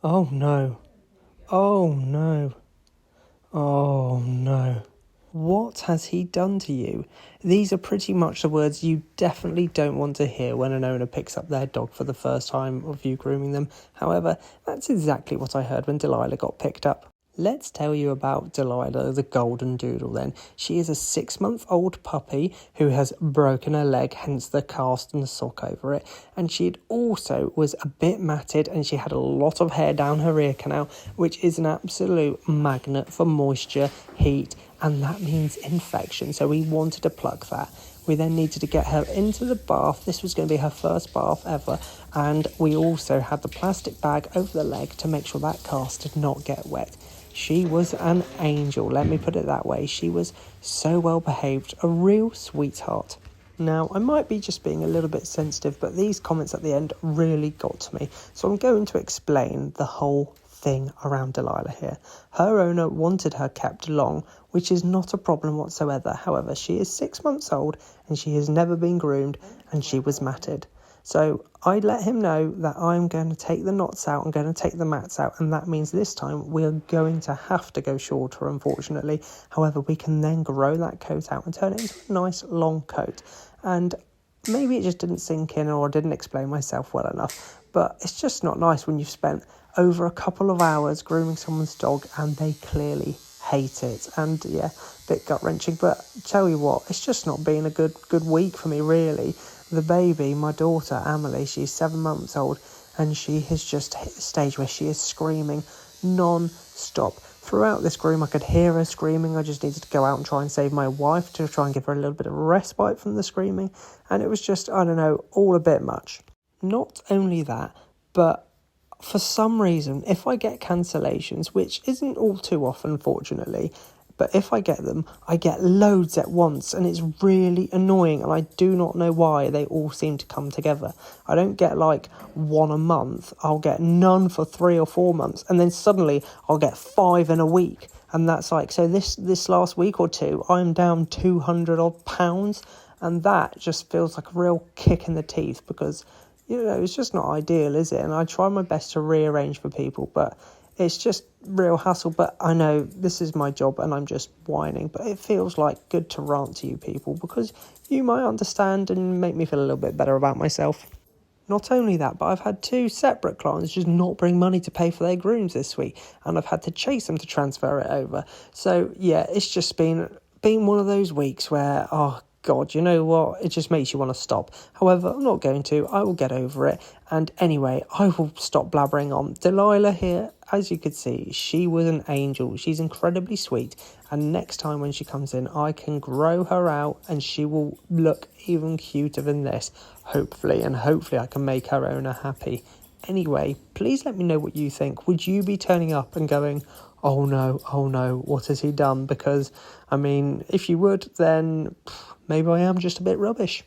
Oh no. Oh no. Oh no. What has he done to you? These are pretty much the words you definitely don't want to hear when an owner picks up their dog for the first time of you grooming them. However, that's exactly what I heard when Delilah got picked up. Let's tell you about Delilah, the golden doodle then. She is a 6-month-old puppy who has broken her leg, hence the cast and the sock over it. And she also was a bit matted and she had a lot of hair down her ear canal, which is an absolute magnet for moisture, heat, and that means infection. So we wanted to pluck that. We then needed to get her into the bath. This was going to be her first bath ever. And we also had the plastic bag over the leg to make sure that cast did not get wet. She was an angel, let me put it that way. She was so well behaved, a real sweetheart. Now, I might be just being a little bit sensitive, but these comments at the end really got to me. So I'm going to explain the whole thing around Delilah here. Her owner wanted her kept long, which is not a problem whatsoever. However, she is 6 months old and she has never been groomed and she was matted. So I let him know that I'm going to take the knots out, I'm going to take the mats out, and that means this time we're going to have to go shorter, unfortunately. However, we can then grow that coat out and turn it into a nice long coat. And maybe it just didn't sink in or I didn't explain myself well enough, but it's just not nice when you've spent over a couple of hours grooming someone's dog and they clearly hate it. And yeah, a bit gut-wrenching, but tell you what, it's just not been a good week for me, really. The baby, my daughter, Amelie, she's 7 months old, and she has just hit the stage where she is screaming non-stop. Throughout this groom, I could hear her screaming. I just needed to go out and try and save my wife to try and give her a little bit of a respite from the screaming. And it was just, I don't know, all a bit much. Not only that, but for some reason, if I get cancellations, which isn't all too often, fortunately, but if I get them, I get loads at once, and it's really annoying, and I do not know why they all seem to come together. I don't get like one a month, I'll get none for 3 or 4 months, and then suddenly I'll get 5 in a week, and that's like, so this last week or two, I'm down 200 odd pounds, and that just feels like a real kick in the teeth, because, you know, it's just not ideal, is it? And I try my best to rearrange for people, but it's just real hassle. But I know this is my job and I'm just whining, but it feels like good to rant to you people because you might understand and make me feel a little bit better about myself. Not only that, but I've had 2 separate clients just not bring money to pay for their grooms this week, and I've had to chase them to transfer it over. So yeah, it's just been one of those weeks where, oh God, you know what? It just makes you want to stop. However, I'm not going to. I will get over it. And anyway, I will stop blabbering on. Delilah here, as you could see, she was an angel. She's incredibly sweet. And next time when she comes in, I can grow her out and she will look even cuter than this, hopefully. And hopefully I can make her owner happy. Anyway, please let me know what you think. Would you be turning up and going, oh no, what has he done? Because, I mean, if you would, then maybe I am just a bit rubbish.